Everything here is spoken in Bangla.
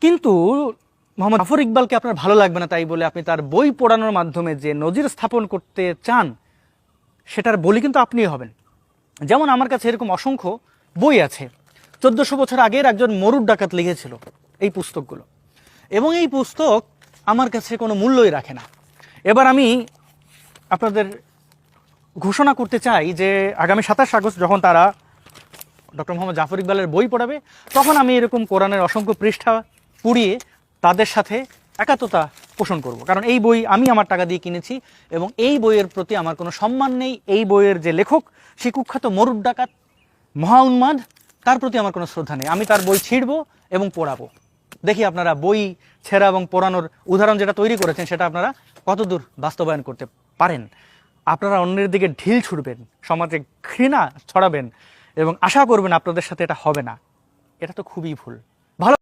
কিন্তু মোহাম্মদ জাফর ইকবালকে আপনার ভালো লাগবে না তাই বলে আপনি তার বই পড়ানোর মাধ্যমে যে নজির স্থাপন করতে চান সেটার বলি কিন্তু আপনিই হবেন। যেমন আমার কাছে এরকম অসংখ্য বই আছে, 1400 বছর আগের একজন মরুর ডাকাত লিখেছিল এই পুস্তকগুলো, এবং এই পুস্তক আমার কাছে কোনো মূল্যই রাখে না। এবার আমি আপনাদের ঘোষণা করতে চাই যে আগামী 27 আগস্ট যখন তারা ডক্টর মোহাম্মদ জাফর ইকবালের বই পড়াবে, তখন আমি এরকম কোরআনের অসংখ্য পৃষ্ঠা পুড়িয়ে তাদের সাথে একাত্মতা পোষণ করব। কারণ এই বই আমি আমার টাকা দিয়ে কিনেছি এবং এই বইয়ের প্রতি আমার কোনো সম্মান নেই। এই বইয়ের যে লেখক, সে কুখ্যাত মরুর ডাকাত, মহা উন্মাদ, তার প্রতি আমার কোনো শ্রদ্ধা নেই। আমি তার বই ছিঁড়ব এবং পড়াবো। দেখি আপনারা বই ছেঁড়া এবং পড়ানোর উদাহরণ যেটা তৈরি করেছেন সেটা আপনারা কতদূর বাস্তবায়ন করতে পারেন। আপনারা অন্যের দিকে ঢিল ছুড়বেন, সমাজে ঘৃণা ছড়াবেন এবং আশা করবেন আপনাদের সাথে এটা হবে না। এটা তো খুবই ভুল। ভালো